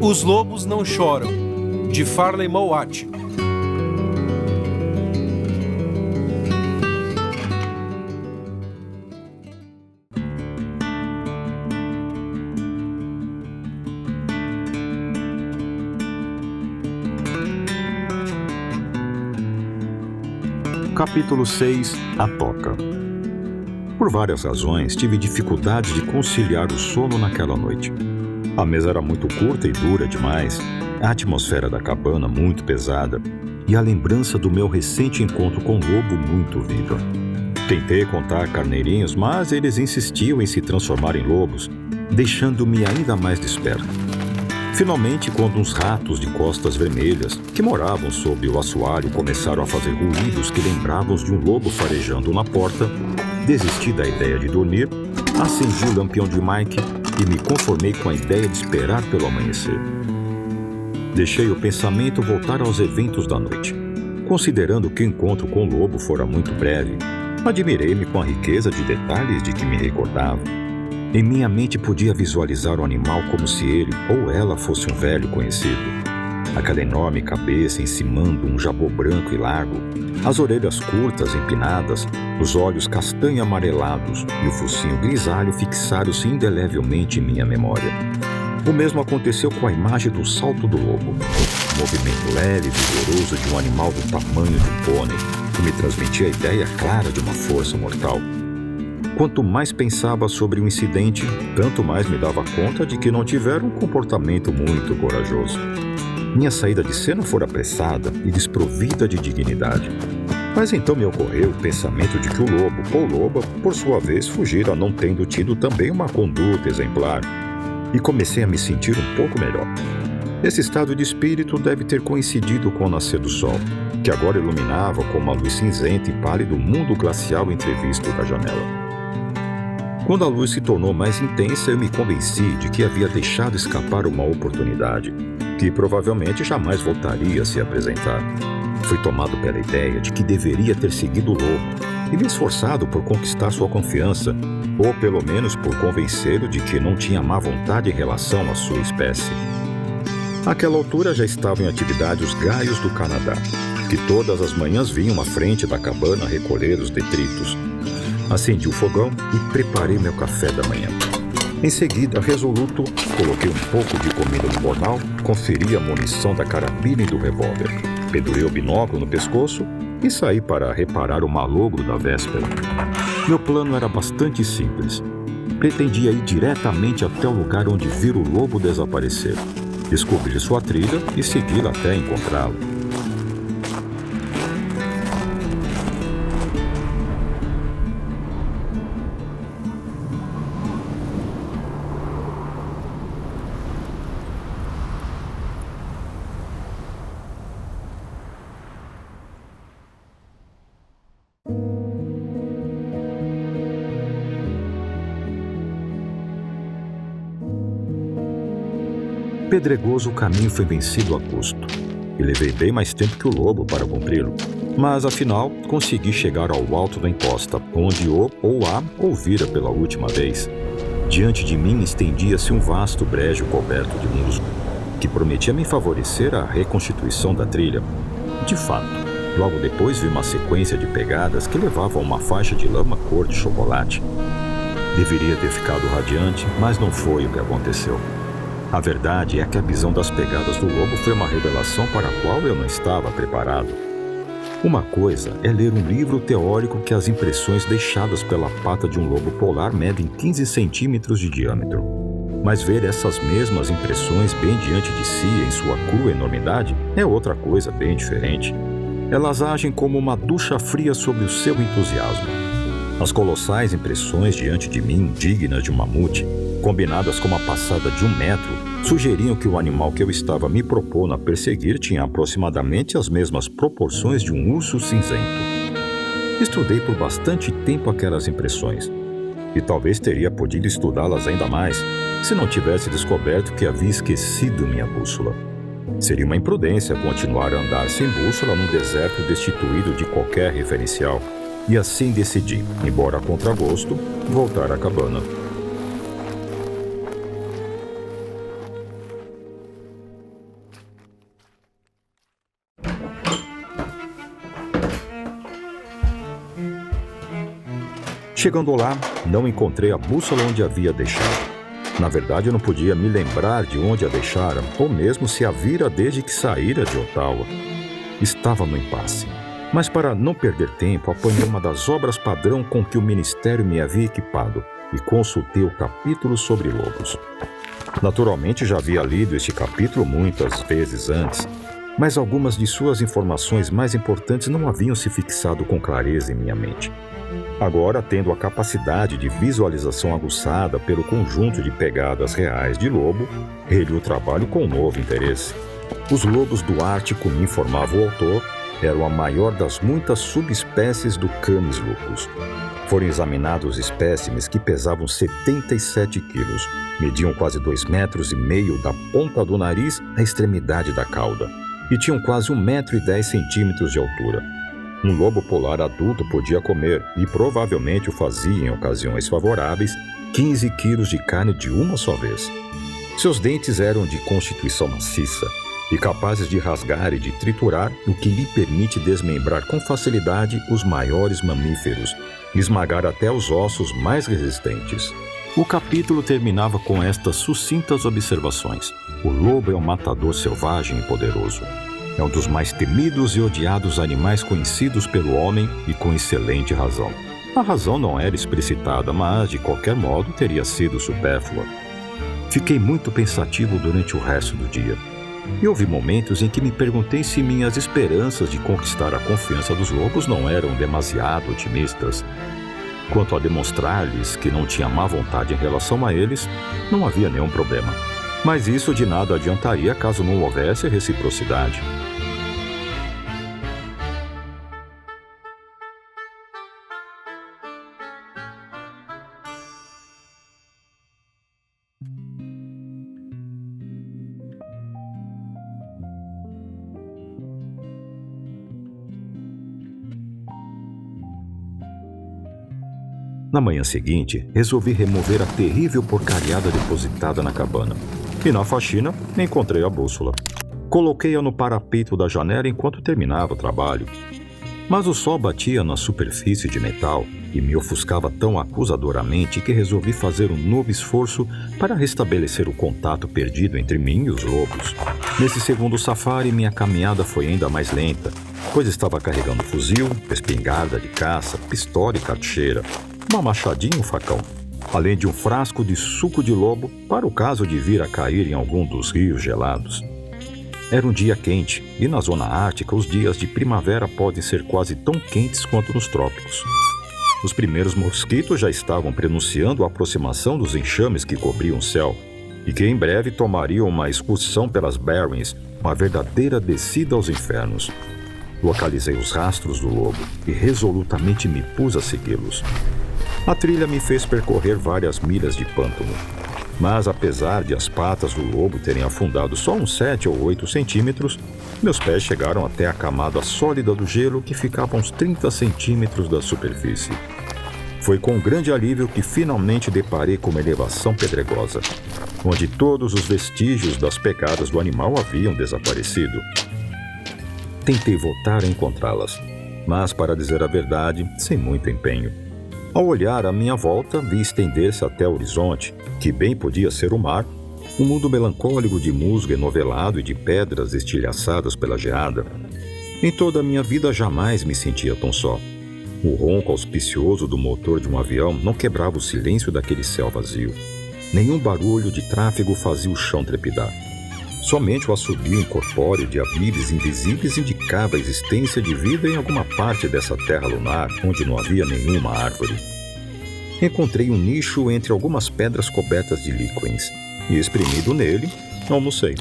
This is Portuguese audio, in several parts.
Os Lobos Não Choram, de Farley Mowat. Capítulo 6. A Toca. Por várias razões, tive dificuldades de conciliar o sono naquela noite. A mesa era muito curta e dura demais, a atmosfera da cabana muito pesada e a lembrança do meu recente encontro com o lobo muito viva. Tentei contar carneirinhos, mas eles insistiam em se transformar em lobos, deixando-me ainda mais desperto. Finalmente, quando uns ratos de costas vermelhas, que moravam sob o assoalho, começaram a fazer ruídos que lembravam de um lobo farejando na porta, desisti da ideia de dormir, acendi o lampião de Mike e me conformei com a ideia de esperar pelo amanhecer. Deixei o pensamento voltar aos eventos da noite. Considerando que o encontro com o lobo fora muito breve, admirei-me com a riqueza de detalhes de que me recordava. Em minha mente podia visualizar o animal como se ele ou ela fosse um velho conhecido. Aquela enorme cabeça encimando um jabô branco e largo, as orelhas curtas empinadas, os olhos castanho amarelados e o focinho grisalho fixaram-se indelevelmente em minha memória. O mesmo aconteceu com a imagem do salto do lobo, um movimento leve e vigoroso de um animal do tamanho de um pônei, que me transmitia a ideia clara de uma força mortal. Quanto mais pensava sobre o incidente, tanto mais me dava conta de que não tivera um comportamento muito corajoso. Minha saída de cena fora apressada e desprovida de dignidade. Mas então me ocorreu o pensamento de que o lobo ou loba, por sua vez, fugira não tendo tido também uma conduta exemplar. E comecei a me sentir um pouco melhor. Esse estado de espírito deve ter coincidido com o nascer do sol, que agora iluminava com uma luz cinzenta e pálida o mundo glacial entrevisto da janela. Quando a luz se tornou mais intensa, eu me convenci de que havia deixado escapar uma oportunidade, que provavelmente jamais voltaria a se apresentar. Fui tomado pela ideia de que deveria ter seguido o lobo e me esforçado por conquistar sua confiança, ou pelo menos por convencê-lo de que não tinha má vontade em relação à sua espécie. Àquela altura já estavam em atividade os gaios do Canadá, que todas as manhãs vinham à frente da cabana recolher os detritos. Acendi o fogão e preparei meu café da manhã. Em seguida, resoluto, coloquei um pouco de comida no mornal, conferi a munição da carabina e do revólver, pendurei o binóculo no pescoço e saí para reparar o malogro da véspera. Meu plano era bastante simples. Pretendia ir diretamente até o lugar onde vi o lobo desaparecer, descobrir sua trilha e segui-la até encontrá-lo. Pedregoso o caminho foi vencido a custo, e levei bem mais tempo que o lobo para cumpri-lo. Mas, afinal, consegui chegar ao alto da encosta, onde o ou a ouvira pela última vez. Diante de mim estendia-se um vasto brejo coberto de musgo, que prometia me favorecer a reconstituição da trilha. De fato, logo depois vi uma sequência de pegadas que levavam a uma faixa de lama cor de chocolate. Deveria ter ficado radiante, mas não foi o que aconteceu. A verdade é que a visão das pegadas do lobo foi uma revelação para a qual eu não estava preparado. Uma coisa é ler um livro teórico que as impressões deixadas pela pata de um lobo polar medem 15 centímetros de diâmetro. Mas ver essas mesmas impressões bem diante de si em sua crua enormidade é outra coisa bem diferente. Elas agem como uma ducha fria sobre o seu entusiasmo. As colossais impressões diante de mim, dignas de um mamute, combinadas com uma passada de 1 metro, sugeriam que o animal que eu estava me propondo a perseguir tinha aproximadamente as mesmas proporções de um urso cinzento. Estudei por bastante tempo aquelas impressões, e talvez teria podido estudá-las ainda mais se não tivesse descoberto que havia esquecido minha bússola. Seria uma imprudência continuar a andar sem bússola num deserto destituído de qualquer referencial, e assim decidi, embora a contragosto, voltar à cabana. Chegando lá, não encontrei a bússola onde havia deixado. Na verdade, eu não podia me lembrar de onde a deixara, ou mesmo se a vira desde que saíra de Ottawa. Estava no impasse. Mas para não perder tempo, apanhei uma das obras padrão com que o ministério me havia equipado e consultei o capítulo sobre lobos. Naturalmente, já havia lido este capítulo muitas vezes antes, mas algumas de suas informações mais importantes não haviam se fixado com clareza em minha mente. Agora, tendo a capacidade de visualização aguçada pelo conjunto de pegadas reais de lobo, reli o trabalho com um novo interesse. Os lobos do Ártico, me informava o autor, eram a maior das muitas subespécies do Canis lupus. Foram examinados espécimes que pesavam 77 quilos, mediam quase 2,5 metros da ponta do nariz à extremidade da cauda e tinham quase 1,10 m de altura. Um lobo polar adulto podia comer, e provavelmente o fazia em ocasiões favoráveis, 15 quilos de carne de uma só vez. Seus dentes eram de constituição maciça e capazes de rasgar e de triturar, o que lhe permite desmembrar com facilidade os maiores mamíferos e esmagar até os ossos mais resistentes. O capítulo terminava com estas sucintas observações. O lobo é um matador selvagem e poderoso. É um dos mais temidos e odiados animais conhecidos pelo homem e com excelente razão. A razão não era explicitada, mas, de qualquer modo, teria sido supérflua. Fiquei muito pensativo durante o resto do dia. E houve momentos em que me perguntei se minhas esperanças de conquistar a confiança dos lobos não eram demasiado otimistas. Quanto a demonstrar-lhes que não tinha má vontade em relação a eles, não havia nenhum problema. Mas isso de nada adiantaria caso não houvesse reciprocidade. Na manhã seguinte, resolvi remover a terrível porcariada depositada na cabana. E na faxina, encontrei a bússola. Coloquei-a no parapeito da janela enquanto terminava o trabalho. Mas o sol batia na superfície de metal e me ofuscava tão acusadoramente que resolvi fazer um novo esforço para restabelecer o contato perdido entre mim e os lobos. Nesse segundo safari, minha caminhada foi ainda mais lenta, pois estava carregando fuzil, espingarda de caça, pistola e cartucheira, uma machadinha e um facão, além de um frasco de suco de lobo para o caso de vir a cair em algum dos rios gelados. Era um dia quente, e na zona ártica os dias de primavera podem ser quase tão quentes quanto nos trópicos. Os primeiros mosquitos já estavam prenunciando a aproximação dos enxames que cobriam o céu, e que em breve tomariam uma excursão pelas Barrens, uma verdadeira descida aos infernos. Localizei os rastros do lobo e resolutamente me pus a segui-los. A trilha me fez percorrer várias milhas de pântano, mas apesar de as patas do lobo terem afundado só uns 7 ou 8 centímetros, meus pés chegaram até a camada sólida do gelo que ficava a uns 30 centímetros da superfície. Foi com grande alívio que finalmente deparei com uma elevação pedregosa, onde todos os vestígios das pegadas do animal haviam desaparecido. Tentei voltar a encontrá-las, mas, para dizer a verdade, sem muito empenho. Ao olhar à minha volta, vi estender-se até o horizonte, que bem podia ser o mar, um mundo melancólico de musgo enovelado e de pedras estilhaçadas pela geada. Em toda a minha vida jamais me sentia tão só. O ronco auspicioso do motor de um avião não quebrava o silêncio daquele céu vazio. Nenhum barulho de tráfego fazia o chão trepidar. Somente o assobio incorpóreo de avives invisíveis indicava a existência de vida em alguma parte dessa terra lunar onde não havia nenhuma árvore. Encontrei um nicho entre algumas pedras cobertas de líquens e, espremido nele, almocei.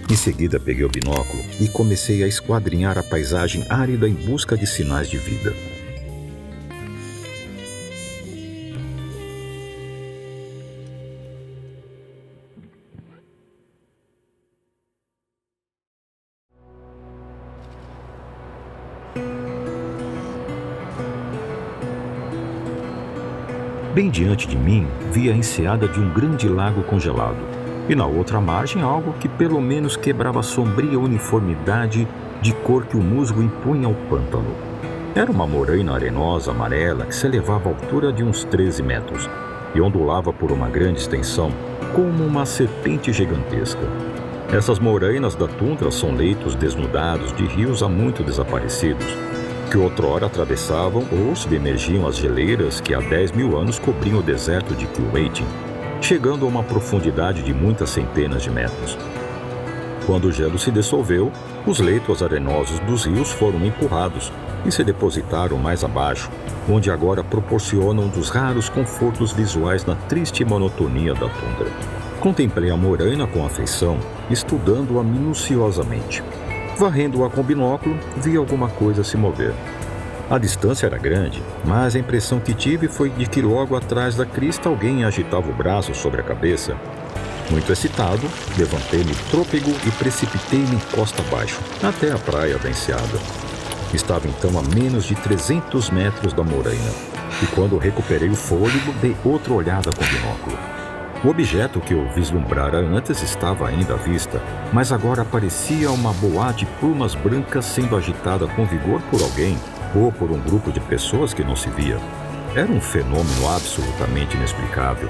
Em seguida peguei o binóculo e comecei a esquadrinhar a paisagem árida em busca de sinais de vida. Bem diante de mim, vi a enseada de um grande lago congelado, e na outra margem algo que pelo menos quebrava a sombria uniformidade de cor que o musgo impunha ao pântano. Era uma moraina arenosa amarela que se elevava à altura de uns 13 metros e ondulava por uma grande extensão, como uma serpente gigantesca. Essas morainas da tundra são leitos desnudados de rios há muito desaparecidos, que outrora atravessavam ou submergiam as geleiras que há 10 mil anos cobriam o deserto de Kuwait, chegando a uma profundidade de muitas centenas de metros. Quando o gelo se dissolveu, os leitos arenosos dos rios foram empurrados e se depositaram mais abaixo, onde agora proporcionam um dos raros confortos visuais na triste monotonia da tundra. Contemplei a moraina com afeição, estudando-a minuciosamente. Varrendo-a com binóculo, vi alguma coisa se mover. A distância era grande, mas a impressão que tive foi de que logo atrás da crista alguém agitava o braço sobre a cabeça. Muito excitado, levantei-me trôpego e precipitei-me costa abaixo, até a praia da enseada. Estava então a menos de 300 metros da moraina, e quando recuperei o fôlego, dei outra olhada com binóculo. O objeto que eu vislumbrara antes estava ainda à vista, mas agora parecia uma boa de plumas brancas sendo agitada com vigor por alguém ou por um grupo de pessoas que não se via. Era um fenômeno absolutamente inexplicável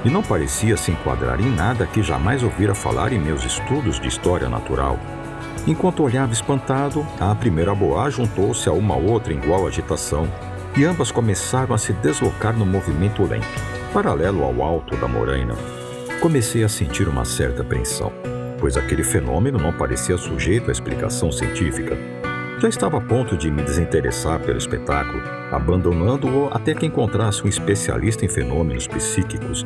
e não parecia se enquadrar em nada que jamais ouvira falar em meus estudos de história natural. Enquanto olhava espantado, a primeira boa juntou-se a uma outra em igual agitação e ambas começaram a se deslocar no movimento lento, paralelo ao alto da moraina. Comecei a sentir uma certa apreensão, pois aquele fenômeno não parecia sujeito à explicação científica. Já estava a ponto de me desinteressar pelo espetáculo, abandonando-o até que encontrasse um especialista em fenômenos psíquicos,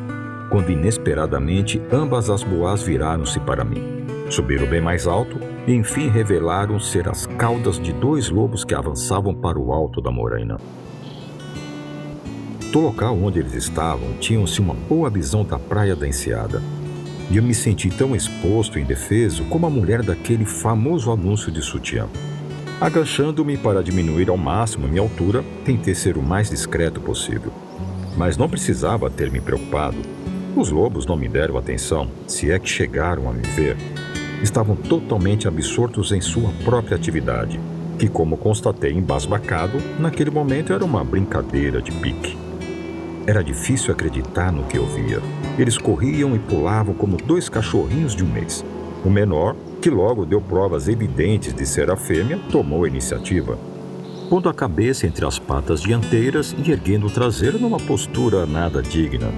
quando inesperadamente ambas as boas viraram-se para mim. Subiram bem mais alto e enfim revelaram ser as caudas de 2 lobos que avançavam para o alto da moraina. Do local onde eles estavam, tinham-se uma boa visão da praia da enseada. E eu me senti tão exposto e indefeso como a mulher daquele famoso anúncio de sutiã. Agachando-me para diminuir ao máximo minha altura, tentei ser o mais discreto possível. Mas não precisava ter me preocupado. Os lobos não me deram atenção, se é que chegaram a me ver. Estavam totalmente absortos em sua própria atividade, que, como constatei embasbacado, naquele momento era uma brincadeira de pique. Era difícil acreditar no que eu via. Eles corriam e pulavam como 2 cachorrinhos de um mês. O menor, que logo deu provas evidentes de ser a fêmea, tomou a iniciativa, pondo a cabeça entre as patas dianteiras e erguendo o traseiro numa postura nada digna.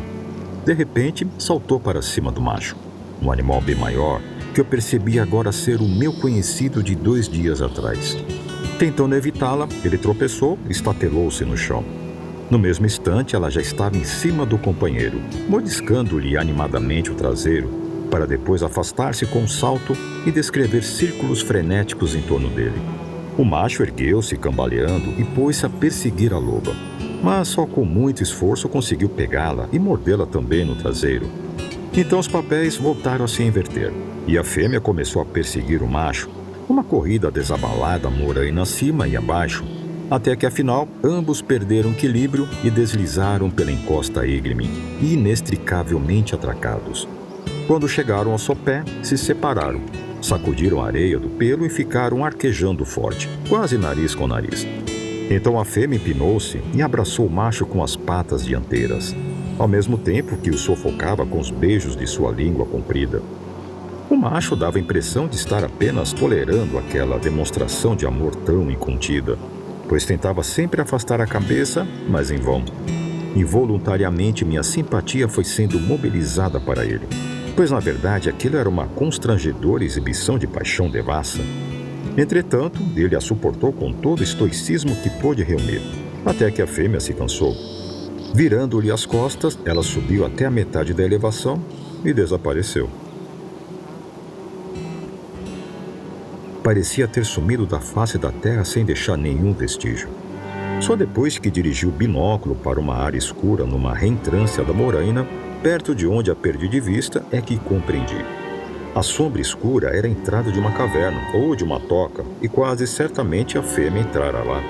De repente, saltou para cima do macho, um animal bem maior, que eu percebi agora ser o meu conhecido de 2 dias atrás. Tentando evitá-la, ele tropeçou e estatelou-se no chão. No mesmo instante, ela já estava em cima do companheiro, mordiscando-lhe animadamente o traseiro, para depois afastar-se com um salto e descrever círculos frenéticos em torno dele. O macho ergueu-se cambaleando e pôs-se a perseguir a loba, mas só com muito esforço conseguiu pegá-la e mordê-la também no traseiro. Então os papéis voltaram a se inverter, e a fêmea começou a perseguir o macho, uma corrida desabalada moraina acima e abaixo, até que afinal ambos perderam equilíbrio e deslizaram pela encosta íngreme, inextricavelmente atracados. Quando chegaram ao sopé, se separaram, sacudiram a areia do pelo e ficaram arquejando forte, quase nariz com nariz. Então a fêmea empinou-se e abraçou o macho com as patas dianteiras, ao mesmo tempo que o sufocava com os beijos de sua língua comprida. O macho dava a impressão de estar apenas tolerando aquela demonstração de amor tão incontida, pois tentava sempre afastar a cabeça, mas em vão. Involuntariamente minha simpatia foi sendo mobilizada para ele, pois na verdade aquilo era uma constrangedora exibição de paixão devassa. Entretanto, ele a suportou com todo o estoicismo que pôde reunir, até que a fêmea se cansou. Virando-lhe as costas, ela subiu até a metade da elevação e desapareceu. Parecia ter sumido da face da terra sem deixar nenhum vestígio. Só depois que dirigiu o binóculo para uma área escura numa reentrância da moraina, perto de onde a perdi de vista, é que compreendi. A sombra escura era a entrada de uma caverna ou de uma toca, e quase certamente a fêmea entrara lá.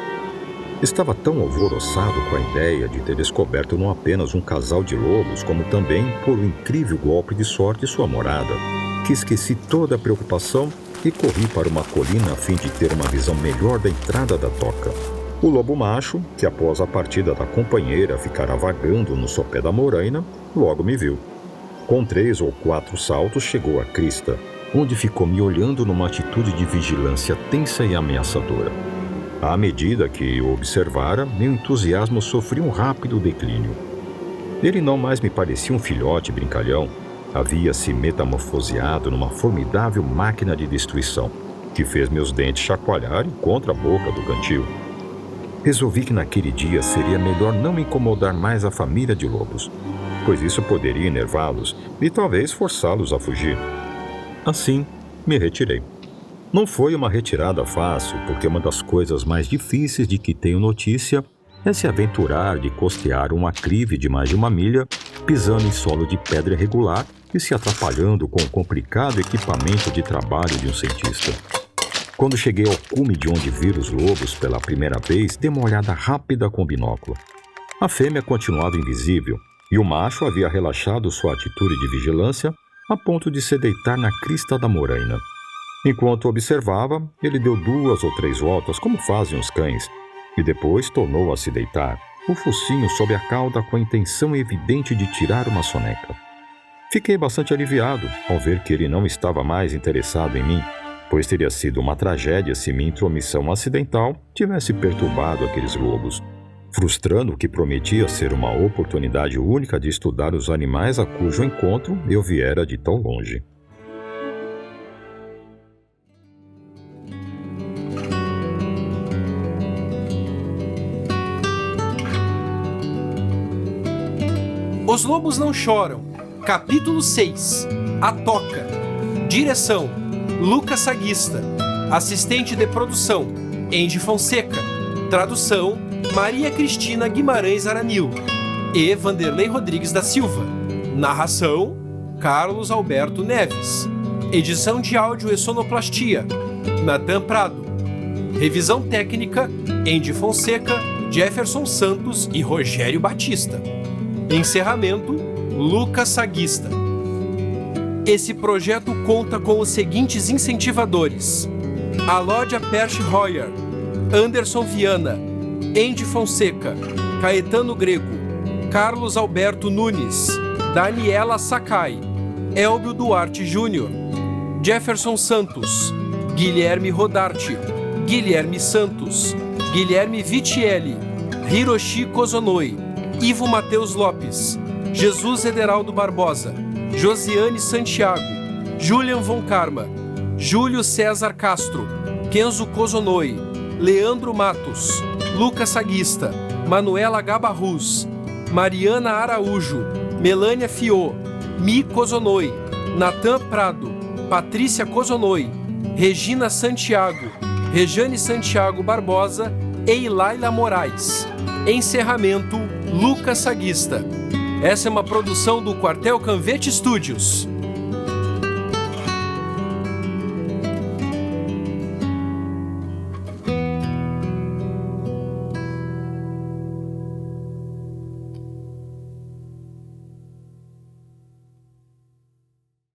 Estava tão alvoroçado com a ideia de ter descoberto não apenas um casal de lobos, como também, por um incrível golpe de sorte, sua morada, que esqueci toda a preocupação e corri para uma colina a fim de ter uma visão melhor da entrada da toca. O lobo macho, que após a partida da companheira ficara vagando no sopé da moraina, logo me viu. Com 3 ou 4 saltos chegou à crista, onde ficou me olhando numa atitude de vigilância tensa e ameaçadora. À medida que o observara, meu entusiasmo sofria um rápido declínio. Ele não mais me parecia um filhote brincalhão, havia se metamorfoseado numa formidável máquina de destruição, que fez meus dentes chacoalharem contra a boca do cantil. Resolvi que naquele dia seria melhor não me incomodar mais a família de lobos, pois isso poderia enervá-los e talvez forçá-los a fugir. Assim, me retirei. Não foi uma retirada fácil, porque uma das coisas mais difíceis de que tenho notícia é se aventurar de costear um aclive de mais de 1 milha, pisando em solo de pedra irregular e se atrapalhando com o complicado equipamento de trabalho de um cientista. Quando cheguei ao cume de onde vi os lobos pela primeira vez, dei uma olhada rápida com o binóculo. A fêmea continuava invisível e o macho havia relaxado sua atitude de vigilância a ponto de se deitar na crista da moraina. Enquanto observava, ele deu 2 ou 3 voltas, como fazem os cães, e depois tornou a se deitar, o focinho sob a cauda com a intenção evidente de tirar uma soneca. Fiquei bastante aliviado ao ver que ele não estava mais interessado em mim, pois teria sido uma tragédia se minha intromissão acidental tivesse perturbado aqueles lobos, frustrando o que prometia ser uma oportunidade única de estudar os animais a cujo encontro eu viera de tão longe. Os Lobos Não Choram, capítulo 6, A Toca. Direção, Lucas Saguista. Assistente de produção, Andy Fonseca. Tradução, Maria Cristina Guimarães Aranil e Vanderlei Rodrigues da Silva. Narração, Carlos Alberto Neves. Edição de áudio e sonoplastia, Natan Prado. Revisão técnica, Andy Fonseca, Jefferson Santos e Rogério Batista. Encerramento, Lucas Saguista. Esse projeto conta com os seguintes incentivadores: Alódia Perch Royer, Anderson Viana, Andy Fonseca, Caetano Grego, Carlos Alberto Nunes, Daniela Sakai, Elbio Duarte Júnior, Jefferson Santos, Guilherme Rodarte, Guilherme Santos, Guilherme Vitielli, Hiroshi Kozonoi, Ivo Mateus Lopes, Jesus Ederaldo Barbosa, Josiane Santiago, Julian von Karma, Júlio César Castro, Kenzo Kozonoi, Leandro Matos, Lucas Saguista, Manuela Gabarruz, Mariana Araújo, Melânia Fiô, Mi Kozonoi, Natan Prado, Patrícia Kozonoi, Regina Santiago, Rejane Santiago Barbosa e Laila Moraes. Encerramento, Lucas Saguista. Essa é uma produção do Quartel Canvete Studios.